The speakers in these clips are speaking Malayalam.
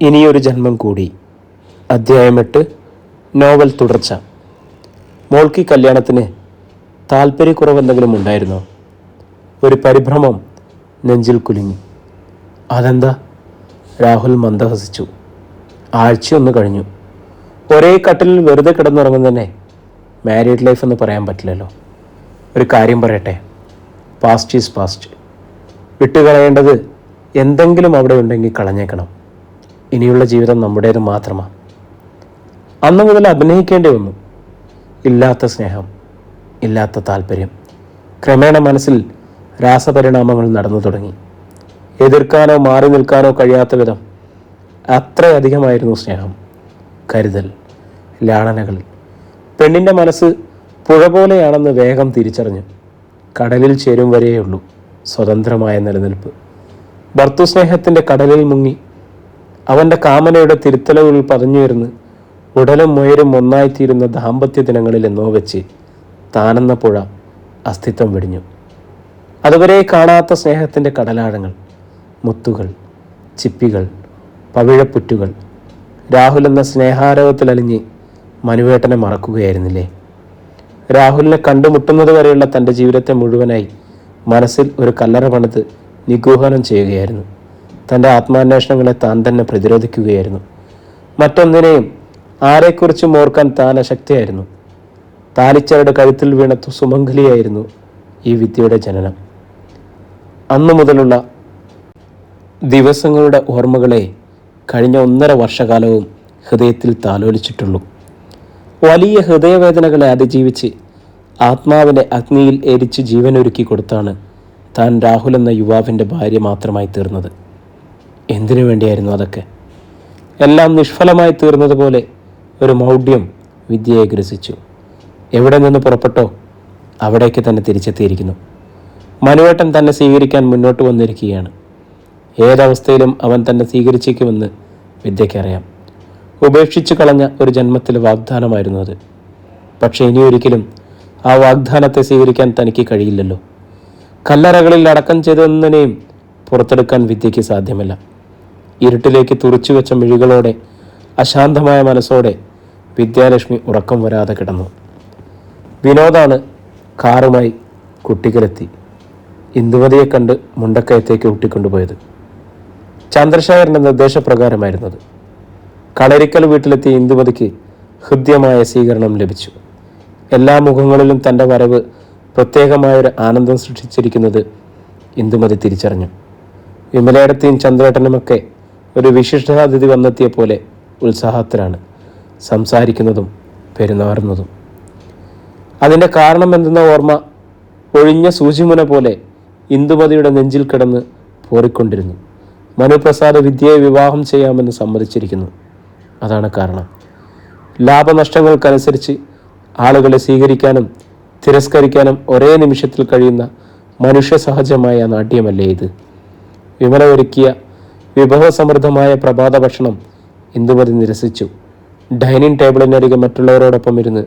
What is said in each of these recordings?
ഇനിയൊരു ജന്മം കൂടി. അധ്യായം 8. നോവൽ തുടർച്ച. മോൾക്ക് കല്യാണത്തിന് താല്പര്യക്കുറവെന്തെങ്കിലും ഉണ്ടായിരുന്നോ? ഒരു പരിഭ്രമം നെഞ്ചിൽ കുലുങ്ങി. അതെന്താ? രാഹുൽ മന്ദഹസിച്ചു. ആഴ്ചയൊന്ന് കഴിഞ്ഞു. ഒരേ കട്ടിലിൽ വെറുതെ കിടന്നുറങ്ങുന്നതന്നെ മാരീഡ് ലൈഫ് എന്ന് പറയാൻ പറ്റില്ലല്ലോ. ഒരു കാര്യം പറയട്ടെ, പാസ്റ്റ് ഈസ് പാസ്റ്റ്. വിട്ടുകളയേണ്ടത് എന്തെങ്കിലും അവിടെ ഉണ്ടെങ്കിൽ കളഞ്ഞേക്കണം. ഇനിയുള്ള ജീവിതം നമ്മുടേത് മാത്രമാണ്. അന്നു മുതൽ അഭിനയിക്കേണ്ടി വന്നു. ഇല്ലാത്ത സ്നേഹം, ഇല്ലാത്ത താല്പര്യം. ക്രമേണ മനസ്സിൽ രാസപരിണാമങ്ങൾ നടന്നു തുടങ്ങി. എതിർക്കാനോ മാറി നിൽക്കാനോ കഴിയാത്ത വിധം അത്രയധികമായിരുന്നു സ്നേഹം, കരുതൽ, ലാളനകൾ. പെണ്ണിൻ്റെ മനസ്സ് പുഴ പോലെയാണെന്ന് വേഗം തിരിച്ചറിഞ്ഞു. കടലിൽ ചേരും വരെയുള്ളൂ സ്വതന്ത്രമായ നിലനിൽപ്പ്. ഭർത്തൃസ്നേഹത്തിൻ്റെ കടലിൽ മുങ്ങി അവൻ്റെ കാമനയുടെ തിരുത്തലകളിൽ പതഞ്ഞുയർന്ന് ഉടലും മുയരും ഒന്നായിത്തീരുന്ന ദാമ്പത്യ ദിനങ്ങളിൽ എന്നോ വെച്ച് താനെന്ന പുഴ അസ്തിത്വം വെടിഞ്ഞു. അതുവരെ കാണാത്ത സ്നേഹത്തിൻ്റെ കടലാഴങ്ങൾ, മുത്തുകൾ, ചിപ്പികൾ, പവിഴപ്പുറ്റുകൾ. രാഹുൽ എന്ന സ്നേഹാരവത്തിലലിഞ്ഞ് മനുവേട്ടനെ മറക്കുകയായിരുന്നില്ലേ? രാഹുലിനെ കണ്ടുമുട്ടുന്നത് വരെയുള്ള തൻ്റെ ജീവിതത്തെ മുഴുവനായി മനസ്സിൽ ഒരു കല്ലറ പണിത് നിഗൂഹനം ചെയ്യുകയായിരുന്നു. തൻ്റെ ആത്മാന്വേഷണങ്ങളെ താൻ തന്നെ പ്രതിരോധിക്കുകയായിരുന്നു. മറ്റൊന്നിനെയും ആരെക്കുറിച്ചും ഓർക്കാൻ താൻ അശക്തിയായിരുന്നു. താലിച്ചരട് കഴുത്തിൽ വീണ സുമംഗലിയായിരുന്നു ഈ വിദ്യയുടെ ജനനം. അന്നു മുതലുള്ള ദിവസങ്ങളുടെ ഓർമ്മകളെ കഴിഞ്ഞ 1.5 വർഷകാലവും ഹൃദയത്തിൽ താലോലിച്ചിട്ടുള്ളൂ. വലിയ ഹൃദയവേദനകളെ അതിജീവിച്ച് ആത്മാവിനെ അഗ്നിയിൽ എരിച്ച് ജീവനൊരുക്കി കൊടുത്താണ് താൻ രാഹുൽ എന്ന യുവാവിൻ്റെ ഭാര്യ മാത്രമായി തീർന്നത്. എന്തിനു വേണ്ടിയായിരുന്നു അതൊക്കെ? എല്ലാം നിഷ്ഫലമായി തീർന്നതുപോലെ ഒരു മൗഢ്യം വിദ്യയെ ഗ്രസിച്ചു. എവിടെ നിന്ന് പുറപ്പെട്ടോ അവിടേക്ക് തന്നെ തിരിച്ചെത്തിയിരിക്കുന്നു. മനുവേട്ടൻ തന്നെ സ്വീകരിക്കാൻ മുന്നോട്ട് വന്നിരിക്കുകയാണ്. ഏതവസ്ഥയിലും അവൻ തന്നെ സ്വീകരിച്ചേക്കുമെന്ന് വിദ്യയ്ക്കറിയാം. ഉപേക്ഷിച്ചു കളഞ്ഞ ഒരു ജന്മത്തിലെ വാഗ്ദാനമായിരുന്നു അത്. പക്ഷേ ഇനിയൊരിക്കലും ആ വാഗ്ദാനത്തെ സ്വീകരിക്കാൻ തനിക്ക് കഴിയില്ലല്ലോ. കല്ലറകളിൽ അടക്കം ചെയ്തൊന്നിനെയും പുറത്തെടുക്കാൻ വിദ്യയ്ക്ക് സാധ്യമല്ല. ഇരുട്ടിലേക്ക് തുറച്ചു വെച്ച മിഴികളോടെ, അശാന്തമായ മനസ്സോടെ വിദ്യാലക്ഷ്മി ഉറക്കം വരാതെ കിടന്നു. വിനോദാണ് കാറുമായി കുട്ടിക്കലെത്തി ഇന്ദുമതിയെ കണ്ട് മുണ്ടക്കയത്തേക്ക് ഊട്ടിക്കൊണ്ടുപോയത്. ചന്ദ്രശേഖരൻ്റെ നിർദ്ദേശപ്രകാരമായിരുന്നത്. കളരിക്കൽ വീട്ടിലെത്തിയ ഇന്ദുമതിക്ക് ഹൃദ്യമായ സ്വീകരണം ലഭിച്ചു. എല്ലാ മുഖങ്ങളിലും തൻ്റെ വരവ് പ്രത്യേകമായൊരു ആനന്ദം സൃഷ്ടിച്ചിരിക്കുന്നത് ഇന്ദുമതി തിരിച്ചറിഞ്ഞു. വിമലയിടത്തെയും ചന്ദ്രേട്ടനുമൊക്കെ ഒരു വിശിഷ്ടാതിഥി വന്നെത്തിയ പോലെ ഉത്സാഹത്തിലാണ് സംസാരിക്കുന്നതും പെരുമാറുന്നതും. അതിൻ്റെ കാരണം എന്തെന്ന ഓർമ്മ ഒഴിഞ്ഞ സൂചിമുന പോലെ ഇന്ദുമതിയുടെ നെഞ്ചിൽ കിടന്ന് പോറിക്കൊണ്ടിരുന്നു. മനുപ്രസാദ് വിദ്യയെ വിവാഹം ചെയ്യാമെന്ന് സമ്മതിച്ചിരിക്കുന്നു. അതാണ് കാരണം. ലാഭനഷ്ടങ്ങൾക്കനുസരിച്ച് ആളുകളെ സ്വീകരിക്കാനും തിരസ്കരിക്കാനും ഒരേ നിമിഷത്തിൽ കഴിയുന്ന മനുഷ്യ സഹജമായ നാട്യമല്ലേ ഇത്? വിമല ഒരുക്കിയ വിഭവസമൃദ്ധമായ പ്രഭാത ഭക്ഷണം ഇന്ദുമതി നിരസിച്ചു. ഡൈനിങ് ടേബിളിനരികെ മറ്റുള്ളവരോടൊപ്പം ഇരുന്ന്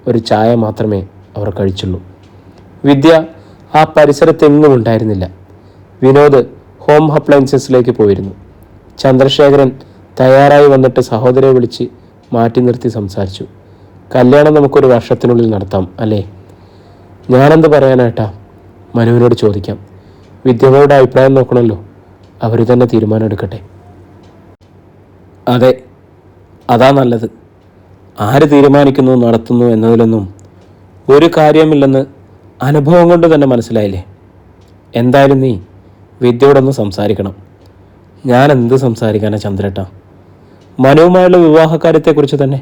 ഒരു ചായ മാത്രമേ അവർ കഴിച്ചുള്ളൂ. വിദ്യ ആ പരിസരത്തെങ്ങും ഉണ്ടായിരുന്നില്ല. വിനോദ് ഹോം അപ്ലയൻസസിലേക്ക് പോയിരുന്നു. ചന്ദ്രശേഖരൻ തയ്യാറായി വന്നിട്ട് സഹോദരനെ വിളിച്ച് മാറ്റി നിർത്തി സംസാരിച്ചു. കല്യാണം നമുക്കൊരു വർഷത്തിനുള്ളിൽ നടത്താം അല്ലേ? ഞാനെന്ത് പറയാനായിട്ടാ? മനുവിനോട് ചോദിക്കാം. വിദ്യകളുടെ അഭിപ്രായം നോക്കണമല്ലോ. അവർ തന്നെ തീരുമാനം എടുക്കട്ടെ. അതെ, അതാ നല്ലത്. ആര് തീരുമാനിക്കുന്നു നടത്തുന്നു എന്നതിലൊന്നും ഒരു കാര്യമില്ലെന്ന് അനുഭവം കൊണ്ട് തന്നെ മനസ്സിലായില്ലേ? എന്തായാലും നീ വിദ്യയോടൊന്ന് സംസാരിക്കണം. ഞാൻ എന്ത് സംസാരിക്കാനാ ചന്ദ്രേട്ടാ? മനുവുമായുള്ള വിവാഹകാര്യത്തെക്കുറിച്ച് തന്നെ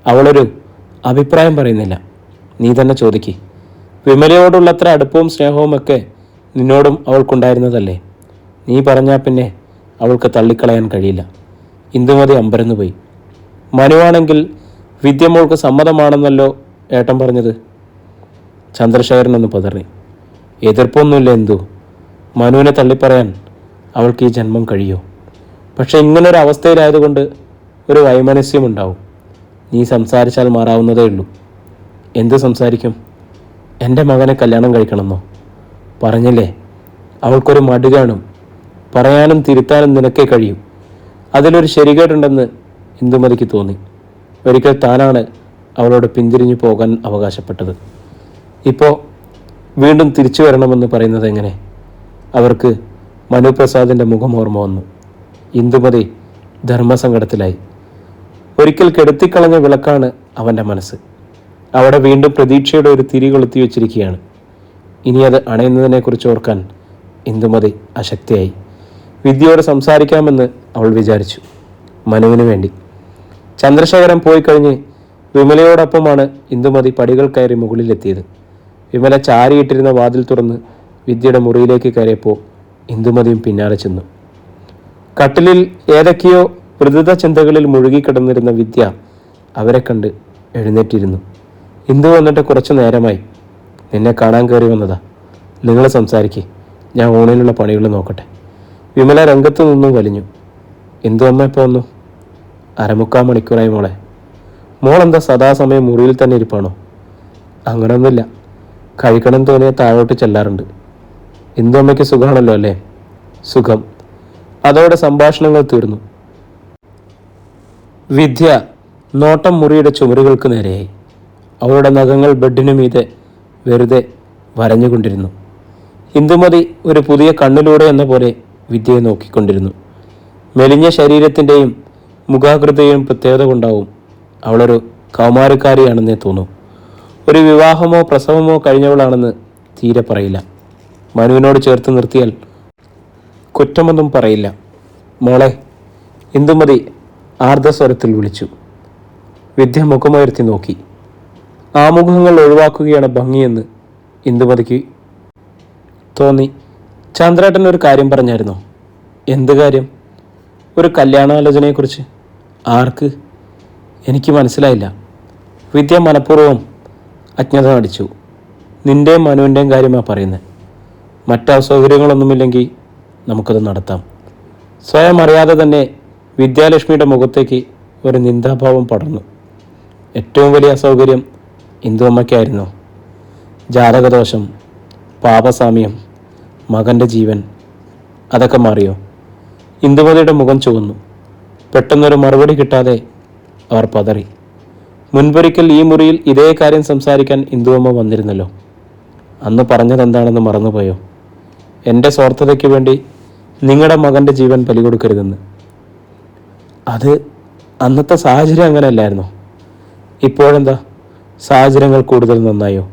അവളൊരു അഭിപ്രായം പറയുന്നില്ല. നീ തന്നെ ചോദിക്ക്. വിമലയോടുള്ള അത്ര അടുപ്പവും സ്നേഹവും ഒക്കെ നിന്നോടും അവൾക്കുണ്ടായിരുന്നതല്ലേ? നീ പറഞ്ഞാൽ പിന്നെ അവൾക്ക് തള്ളിക്കളയാൻ കഴിയില്ല. ഇന്ദുമതി അമ്പരന്നു പോയി. മനുവാണെങ്കിൽ വിദ്യമോൾക്ക് സമ്മതമാണെന്നല്ലോ ഏട്ടൻ പറഞ്ഞത്. ചന്ദ്രശേഖരനൊന്ന് പതറി. എതിർപ്പൊന്നുമില്ല എന്തു. മനുവിനെ തള്ളിപ്പറയാൻ അവൾക്ക് ഈ ജന്മം കഴിയോ? പക്ഷെ ഇങ്ങനൊരു അവസ്ഥയിലായതുകൊണ്ട് ഒരു വൈമനസ്യമുണ്ടാവും. നീ സംസാരിച്ചാൽ മാറാവുന്നതേ ഉള്ളൂ. എന്ത് സംസാരിക്കും? എൻ്റെ മകനെ കല്യാണം കഴിക്കണമെന്നോ? പറഞ്ഞില്ലേ, അവൾക്കൊരു മടി കാണും. പറയാനും തിരുത്താനും നിനക്കേ കഴിയും. അതിലൊരു ശരികേടുണ്ടെന്ന് ഇന്ദുമതിക്ക് തോന്നി. ഒരിക്കൽ താനാണ് അവളോട് പിന്തിരിഞ്ഞു പോകാൻ അവകാശപ്പെട്ടത്. ഇപ്പോൾ വീണ്ടും തിരിച്ചു വരണമെന്ന് പറയുന്നത് എങ്ങനെ? അവർക്ക് മനുപ്രസാദിൻ്റെ മുഖം ഓർമ്മ വന്നു. ഇന്ദുമതി ധർമ്മസങ്കടത്തിലായി. ഒരിക്കൽ കെടുത്തിക്കളഞ്ഞ വിളക്കാണ് അവൻ്റെ മനസ്സ്. അവിടെ വീണ്ടും പ്രതീക്ഷയുടെ ഒരു തിരി കൊളുത്തി വെച്ചിരിക്കുകയാണ്. ഇനി അത് അണയുന്നതിനെക്കുറിച്ച് ഓർക്കാൻ ഇന്ദുമതി അശക്തിയായി. വിദ്യയോട് സംസാരിക്കാമെന്ന് അവൾ വിചാരിച്ചു, മനുവിന് വേണ്ടി. ചന്ദ്രശേഖരൻ പോയി കഴിഞ്ഞ് വിമലയോടൊപ്പമാണ് ഇന്ദുമതി പടികൾ കയറി മുകളിലെത്തിയത്. വിമല ചാരിയിട്ടിരുന്ന വാതിൽ തുറന്ന് വിദ്യയുടെ മുറിയിലേക്ക് കയറിയപ്പോൾ ഇന്ദുമതിയും പിന്നാലെ ചെന്നു. കട്ടിലിൽ ഏതൊക്കെയോ പ്രകൃത ചിന്തകളിൽ മുഴുകിക്കിടന്നിരുന്ന വിദ്യ അവരെ കണ്ട് എഴുന്നേറ്റിരുന്നു. ഇന്ദു വന്നിട്ട് കുറച്ചു നേരമായി. നിന്നെ കാണാൻ കയറി വന്നതാ. നിങ്ങൾ സംസാരിക്കേ, ഞാൻ ഊണിലുള്ള പണികൾ നോക്കട്ടെ. വിമല രംഗത്തു നിന്നും വലിഞ്ഞു. ഇന്ദു അമ്മ ഇപ്പോൾ വന്നു. 1/4 മണിക്കൂറായി മോളെ. മോളെന്താ സദാസമയം മുറിയിൽ തന്നെ ഇരിപ്പാണോ? അങ്ങനെയൊന്നുമില്ല, കഴിക്കണം തോന്നിയാൽ താഴോട്ട് ചെല്ലാറുണ്ട്. ഇന്ദു അമ്മയ്ക്ക് സുഖമാണല്ലോ അല്ലേ? സുഖം. അതോടെ സംഭാഷണങ്ങൾ തീർന്നു. വിദ്യ നോട്ടം മുറിയുടെ ചുമരുകൾക്ക് നേരെയായി. അവളുടെ നഖങ്ങൾ ബെഡിനു മീതെ വെറുതെ വരഞ്ഞുകൊണ്ടിരുന്നു. ഇന്ദുമതി ഒരു പുതിയ കണ്ണിലൂടെ എന്ന പോലെ വിദ്യയെ നോക്കിക്കൊണ്ടിരുന്നു. മെലിഞ്ഞ ശരീരത്തിൻ്റെയും മുഖാകൃതിയും പ്രത്യേകത കൊണ്ടാവും അവളൊരു കൗമാരക്കാരിയാണെന്നേ തോന്നൂ. ഒരു വിവാഹമോ പ്രസവമോ കഴിഞ്ഞവളാണെന്ന് തീരെ പറയില്ല. മനുവിനോട് ചേർത്ത് നിർത്തിയാൽ കുറ്റമൊന്നും പറയില്ല. മോളെ, ഇന്ദുമതി ആർദ്രസ്വരത്തിൽ വിളിച്ചു. വിദ്യ മുഖമുയർത്തി നോക്കി. ആമുഖങ്ങൾ ഒഴിവാക്കുകയാണ് ഭംഗിയെന്ന് ഇന്ദുമതിക്ക് തോന്നി. ചന്ദ്രേട്ടൻ ഒരു കാര്യം പറഞ്ഞായിരുന്നോ? എന്ത് കാര്യം? ഒരു കല്യാണാലോചനയെക്കുറിച്ച്. ആർക്ക്? എനിക്ക് മനസ്സിലായില്ല. വിദ്യ മനഃപൂർവ്വം അജ്ഞത നടിച്ചു. നിൻ്റെയും മനുവിൻ്റെയും കാര്യമാണ് പറയുന്നത്. മറ്റ് അസൗകര്യങ്ങളൊന്നുമില്ലെങ്കിൽ നമുക്കത് നടത്താം. സ്വയം അറിയാതെ തന്നെ വിദ്യാലക്ഷ്മിയുടെ മുഖത്തേക്ക് ഒരു നിന്ദാഭാവം പടർന്നു. ഏറ്റവും വലിയ അസൗകര്യം ഇന്ദു അമ്മയ്ക്കായിരുന്നു. ജാതകദോഷം, പാപസാമ്യം, മകൻ്റെ ജീവൻ, അതൊക്കെ മാറിയോ? ഇന്ദുമതിയുടെ മുഖം ചുവന്നു. പെട്ടെന്നൊരു മറുപടി കിട്ടാതെ അവർ പതറി. മുൻപൊരിക്കൽ ഈ മുറിയിൽ ഇതേ കാര്യം സംസാരിക്കാൻ ഇന്ദുവമ്മ വന്നിരുന്നല്ലോ. അന്ന് പറഞ്ഞതെന്താണെന്ന് മറന്നുപോയോ? എൻ്റെ സ്വാർത്ഥതയ്ക്ക് വേണ്ടി നിങ്ങളുടെ മകൻ്റെ ജീവൻ ബലി കൊടുക്കരുതെന്ന്. അത് അന്നത്തെ സാഹചര്യം അങ്ങനെയല്ലായിരുന്നോ? ഇപ്പോഴെന്താ സാഹചര്യങ്ങൾ കൂടുതൽ നന്നായോ?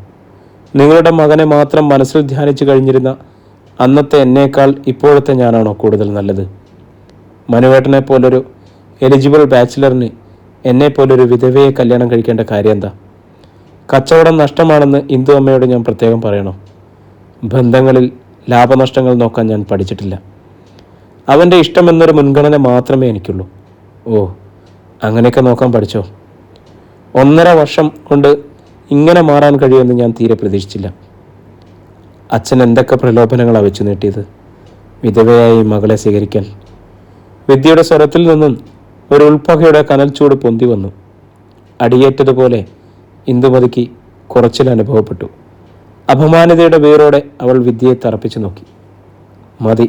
നിങ്ങളുടെ മകനെ മാത്രം മനസ്സിൽ ധ്യാനിച്ചു കഴിഞ്ഞിരുന്ന അന്നത്തെ എന്നേക്കാൾ ഇപ്പോഴത്തെ ഞാനാണോ കൂടുതൽ നല്ലത്? മനുവേട്ടനെ പോലൊരു എലിജിബിൾ ബാച്ചിലറിന് എന്നെപ്പോലൊരു വിധവയെ കല്യാണം കഴിക്കേണ്ട കാര്യം എന്താ? കച്ചവടം നഷ്ടമാണെന്ന് ഇന്ദു അമ്മയോട് ഞാൻ പ്രത്യേകം പറയണോ? ബന്ധങ്ങളിൽ ലാഭനഷ്ടങ്ങൾ നോക്കാൻ ഞാൻ പഠിച്ചിട്ടില്ല. അവൻ്റെ ഇഷ്ടമെന്നൊരു മുൻഗണന മാത്രമേ എനിക്കുള്ളൂ. ഓ, അങ്ങനെയൊക്കെ നോക്കാൻ പഠിച്ചോ? 1.5 വർഷം കൊണ്ട് ഇങ്ങനെ മാറാൻ കഴിയുമെന്ന് ഞാൻ തീരെ പ്രതീക്ഷിച്ചില്ല. അച്ഛൻ എന്തൊക്കെ പ്രലോഭനങ്ങളാണ് വെച്ചു നീട്ടിയത് വിധവയായി മകളെ സ്വീകരിക്കാൻ. വിദ്യയുടെ സ്വരത്തിൽ നിന്നും ഒരു ഉൾപ്പകയുടെ കനൽ ചൂട് പൊന്തി വന്നു. അടിയേറ്റതുപോലെ ഇന്ദുമതിക്ക് കുറച്ചിൽ അനുഭവപ്പെട്ടു. അപമാനിതയുടെ വേരോടെ അവൾ വിദ്യയെ തറപ്പിച്ചു നോക്കി. മതി,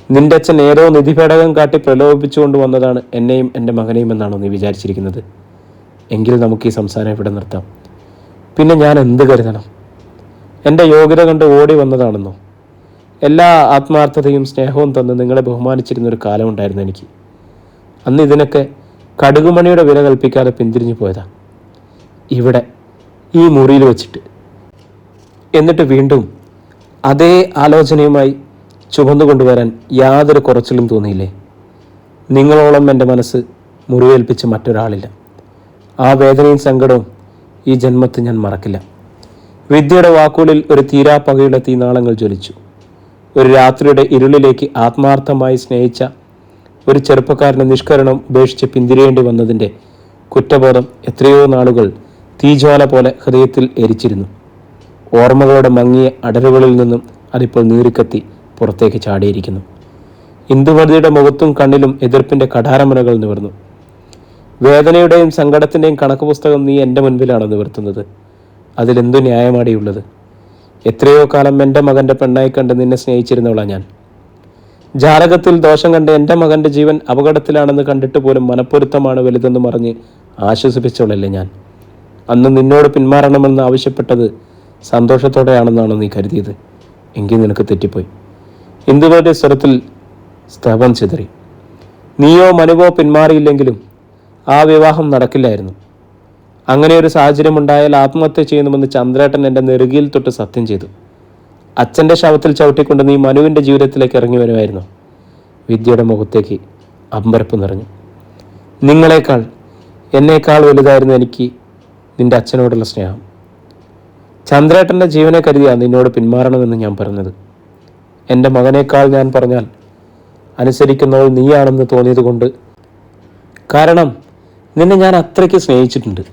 നിന്റെ അച്ഛൻ ഏതോ നിധിപേടകം കാട്ടി പ്രലോഭിപ്പിച്ചുകൊണ്ട് വന്നതാണ് എന്നെയും എൻ്റെ മകനെയും എന്നാണോ നീ വിചാരിച്ചിരിക്കുന്നത്? എങ്കിൽ നമുക്ക് ഈ സംസാരം ഇവിടെ നിർത്താം. പിന്നെ ഞാൻ എന്ത് കരുതണം? എൻ്റെ യോഗ്യത കണ്ട് ഓടി വന്നതാണെന്നോ? എല്ലാ ആത്മാർത്ഥതയും സ്നേഹവും തന്ന് നിങ്ങളെ ബഹുമാനിച്ചിരുന്നൊരു കാലമുണ്ടായിരുന്നു എനിക്ക്. അന്ന് ഇതിനൊക്കെ കടുകുമണിയുടെ വില കൽപ്പിക്കാതെ പിന്തിരിഞ്ഞു പോയതാ. ഇവിടെ ഈ മുറിയിൽ വെച്ചിട്ട്. എന്നിട്ട് വീണ്ടും അതേ ആലോചനയുമായി ചുമന്നു കൊണ്ടുവരാൻ യാതൊരു കുറച്ചിലും തോന്നിയില്ലേ? നിങ്ങളോളം എൻ്റെ മനസ്സ് മുറിവേൽപ്പിച്ച മറ്റൊരാളില്ല. ആ വേദനയും സങ്കടവും ഈ ജന്മത്തിൽ ഞാൻ മറക്കില്ല. വിദ്യയുടെ വാക്കുകളിൽ ഒരു തീരാപ്പകയുടെ തീനാളങ്ങൾ ജ്വലിച്ചു. ഒരു രാത്രിയുടെ ഇരുളിലേക്ക് ആത്മാർത്ഥമായി സ്നേഹിച്ച ഒരു ചെറുപ്പക്കാരന് നിഷ്കരണം ഉപേക്ഷിച്ച് പിന്തിരിയേണ്ടി വന്നതിൻ്റെ കുറ്റബോധം എത്രയോ നാളുകൾ തീജ്വാല പോലെ ഹൃദയത്തിൽ എരിച്ചിരുന്നു. ഓർമ്മകളുടെ മങ്ങിയ അടരുകളിൽ നിന്നും അതിപ്പോൾ നീറിക്കത്തി പുറത്തേക്ക് ചാടിയിരിക്കുന്നു. ഇന്ദുമതിയുടെ മുഖത്തും കണ്ണിലും എതിർപ്പിൻ്റെ കഠാരമുനകൾ നിവർന്നു. വേദനയുടെയും സങ്കടത്തിൻ്റെയും കണക്ക് പുസ്തകം നീ എൻ്റെ മുൻപിലാണ് നിവർത്തുന്നത്. അതിലെന്തു ന്യായമാടിയുള്ളത്? എത്രയോ കാലം എൻ്റെ മകൻ്റെ പെണ്ണായി കണ്ട് നിന്നെ സ്നേഹിച്ചിരുന്നവളാ ഞാൻ. ജാതകത്തിൽ ദോഷം കണ്ട് എൻ്റെ മകൻ്റെ ജീവൻ അപകടത്തിലാണെന്ന് കണ്ടിട്ട് പോലും മനപ്പൊരുത്തമാണ് വലുതെന്ന് പറഞ്ഞ് ആശ്വസിപ്പിച്ചോളല്ലേ ഞാൻ. അന്ന് നിന്നോട് പിന്മാറണമെന്ന് ആവശ്യപ്പെട്ടത് സന്തോഷത്തോടെയാണെന്നാണോ നീ കരുതിയത്? എങ്കിൽ നിനക്ക് തെറ്റിപ്പോയി. ഇന്ദുമതിയുടെ സ്വരത്തിൽ സ്തവം ചിതറി. നീയോ മനുവോ പിന്മാറിയില്ലെങ്കിലും ആ വിവാഹം നടക്കില്ലായിരുന്നു. അങ്ങനെ ഒരു സാഹചര്യമുണ്ടായാൽ ആത്മഹത്യ ചെയ്യുന്നുമെന്ന് ചന്ദ്രേട്ടൻ എൻ്റെ നെറുകിയിൽ തൊട്ട് സത്യം ചെയ്തു. അച്ഛൻ്റെ ശവത്തിൽ ചവിട്ടിക്കൊണ്ട് നീ മനുവിൻ്റെ ജീവിതത്തിലേക്ക് ഇറങ്ങി വരുമായിരുന്നു. വിദ്യയുടെ മുഖത്തേക്ക് അമ്പരപ്പ് നിറഞ്ഞു. നിങ്ങളെക്കാൾ എന്നേക്കാൾ വലുതായിരുന്നു എനിക്ക് നിൻ്റെ അച്ഛനോടുള്ള സ്നേഹം. ചന്ദ്രേട്ടൻ്റെ ജീവനെ കരുതിയാണ് നിന്നോട് പിന്മാറണമെന്ന് ഞാൻ പറഞ്ഞത്. എൻ്റെ മകനേക്കാൾ ഞാൻ പറഞ്ഞാൽ അനുസരിക്കുന്നവൾ നീയാണെന്ന് തോന്നിയത് കൊണ്ട്. കാരണം നിന്നെ ഞാൻ അത്രയ്ക്ക് സ്നേഹിച്ചിട്ടുണ്ട്.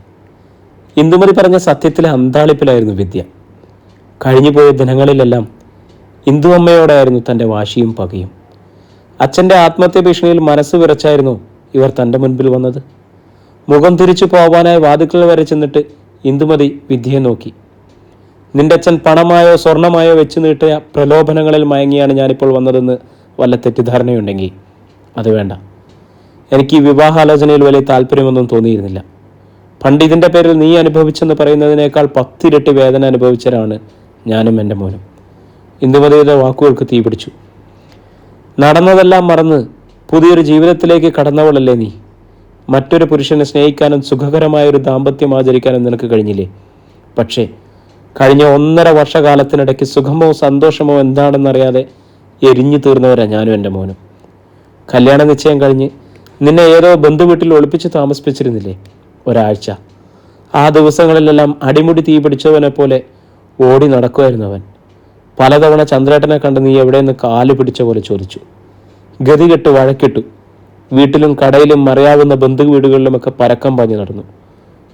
ഇന്ദുമതി പറഞ്ഞ സത്യത്തിലെ അന്താളിപ്പിലായിരുന്നു വിദ്യ. കഴിഞ്ഞുപോയ ദിനങ്ങളിലെല്ലാം ഇന്ദു അമ്മയോടായിരുന്നു തൻ്റെ വാശിയും പകയും. അച്ഛൻ്റെ ആത്മഹത്യ ഭീഷണിയിൽ മനസ്സ് വിറച്ചായിരുന്നു ഇവർ തൻ്റെ മുൻപിൽ വന്നത്. മുഖം തിരിച്ചു പോവാനായി വാതിൽക്കൽ വരെ ചെന്നിട്ട് ഇന്ദുമതി വിദ്യയെ നോക്കി. നിന്റെ അച്ഛൻ പണമായോ സ്വർണമായോ വെച്ച് നീട്ടിയ പ്രലോഭനങ്ങളിൽ മയങ്ങിയാണ് ഞാനിപ്പോൾ വന്നതെന്ന് വല്ല തെറ്റിദ്ധാരണയുണ്ടെങ്കിൽ അത് വേണ്ട. എനിക്ക് ഈ വിവാഹാലോചനയിൽ വലിയ താല്പര്യമൊന്നും തോന്നിയിരുന്നില്ല. പണ്ട് ഇതിൻ്റെ പേരിൽ നീ അനുഭവിച്ചെന്ന് പറയുന്നതിനേക്കാൾ 10 ഇരട്ടി വേദന അനുഭവിച്ചവരാണ് ഞാനും എൻ്റെ മോനും. ഇന്ദുമതിയുടെ വാക്കുകൾക്ക് തീപിടിച്ചു. നടന്നതെല്ലാം മറന്ന് പുതിയൊരു ജീവിതത്തിലേക്ക് കടന്നവളല്ലേ നീ. മറ്റൊരു പുരുഷനെ സ്നേഹിക്കാനും സുഖകരമായൊരു ദാമ്പത്യം ആചരിക്കാനും നിനക്ക് കഴിഞ്ഞില്ലേ? പക്ഷേ കഴിഞ്ഞ 1.5 വർഷകാലത്തിനിടയ്ക്ക് സുഖമോ സന്തോഷമോ എന്താണെന്നറിയാതെ എരിഞ്ഞു തീർന്നവരാ ഞാനും എൻ്റെ മോനും. കല്യാണ നിശ്ചയം കഴിഞ്ഞ് നിന്നെ ഏതോ ബന്ധുവീട്ടിൽ ഒളിപ്പിച്ച് താമസിപ്പിച്ചിരുന്നില്ലേ ഒരാഴ്ച? ആ ദിവസങ്ങളിലെല്ലാം അടിമുടി തീ പിടിച്ചവനെ പോലെ ഓടി നടക്കുമായിരുന്നു അവൻ. പലതവണ ചന്ദ്രേട്ടനെ കണ്ട് നീ എവിടെയെന്ന് കാല് പിടിച്ച പോലെ ചോദിച്ചു. ഗതികെട്ട് വഴക്കിട്ടു. വീട്ടിലും കടയിലും അറിയാവുന്ന ബന്ധു വീടുകളിലുമൊക്കെ പരക്കം പാഞ്ഞു നടന്നു.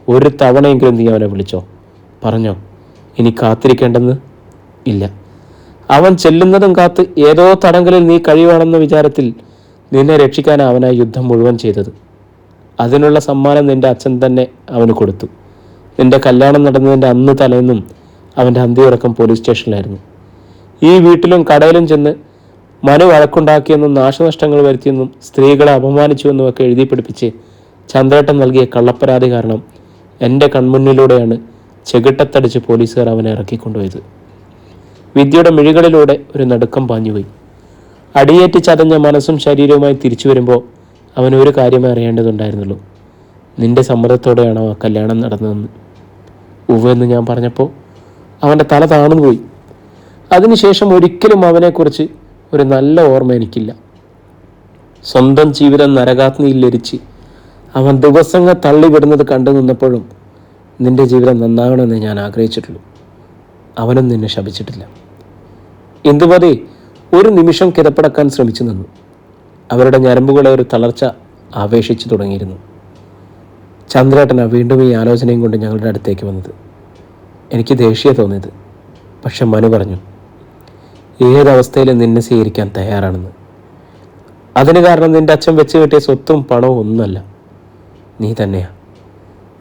ഒരു തവണയെങ്കിലും നീ അവനെ വിളിച്ചോ? പറഞ്ഞോ ഇനി കാത്തിരിക്കേണ്ടെന്ന്? ഇല്ല. അവൻ ചെല്ലുന്നതും കാത്ത് ഏതോ തടങ്കലിൽ നീ കഴിയുവാണെന്ന വിചാരത്തിൽ നിന്നെ രക്ഷിക്കാൻ അവനായി യുദ്ധം മുഴുവൻ ചെയ്തത്. അതിനുള്ള സമ്മാനം നിന്റെ അച്ഛൻ തന്നെ അവന് കൊടുത്തു. നിന്റെ കല്യാണം നടന്നതിൻ്റെ അന്ന് തലേന്നും അവൻ്റെ അന്ത്യയുറക്കം പോലീസ് സ്റ്റേഷനിലായിരുന്നു. ഈ വീട്ടിലും കടയിലും ചെന്ന് മനു വഴക്കുണ്ടാക്കിയെന്നും നാശനഷ്ടങ്ങൾ വരുത്തിയെന്നും സ്ത്രീകളെ അപമാനിച്ചുവെന്നുമൊക്കെ എഴുതി പിടിപ്പിച്ച് ചന്ദ്രേട്ടൻ നൽകിയ കള്ളപ്പരാതി കാരണം എൻ്റെ കൺമുന്നിലൂടെയാണ് ചെകിട്ടത്തടിച്ച് പോലീസുകാർ അവനെ ഇറക്കിക്കൊണ്ടുപോയത്. വിദ്യയുടെ മിഴികളിലൂടെ ഒരു നടുക്കം പാഞ്ഞുപോയി. അടിയേറ്റ് ചതഞ്ഞ മനസ്സും ശരീരവുമായി തിരിച്ചു വരുമ്പോൾ അവൻ ഒരു കാര്യമേ അറിയേണ്ടതുണ്ടായിരുന്നുള്ളൂ. നിന്റെ സമ്മതത്തോടെയാണോ ആ കല്യാണം നടന്നതെന്ന്. ഉവ്വെന്ന് ഞാൻ പറഞ്ഞപ്പോൾ അവൻ്റെ തല താണുപോയി. അതിനുശേഷം ഒരിക്കലും അവനെക്കുറിച്ച് ഒരു നല്ല ഓർമ്മ എനിക്കില്ല. സ്വന്തം ജീവിതം നരകാഗ്നിയിൽ ലരിച്ച് അവൻ ദിവസങ്ങൾ തള്ളിവിടുന്നത് കണ്ടു നിന്നപ്പോഴും നിന്റെ ജീവിതം നന്നാകണമെന്ന് ഞാൻ ആഗ്രഹിച്ചിട്ടുള്ളൂ. അവനും നിന്നെ ശപിച്ചിട്ടില്ല. ഇന്ദുമതി ഒരു നിമിഷം കിതപ്പടക്കാൻ ശ്രമിച്ചു നിന്നു. അവരുടെ ഞരമ്പുകളെ ഒരു തളർച്ച ആവേശിച്ചു തുടങ്ങിയിരുന്നു. ചന്ദ്രേട്ടനാ വീണ്ടും ഈ ആലോചനയും കൊണ്ട് ഞങ്ങളുടെ അടുത്തേക്ക് വന്നത്. എനിക്ക് ദേഷ്യം തോന്നിയത്. പക്ഷെ മനു പറഞ്ഞു ഏതവസ്ഥയിലും നിന്നെ സ്വീകരിക്കാൻ തയ്യാറാണെന്ന്. അതിന് കാരണം നിന്റെ അച്ഛൻ വെച്ച് കെട്ടിയ സ്വത്തും പണവും ഒന്നുമല്ല, നീ തന്നെയാ.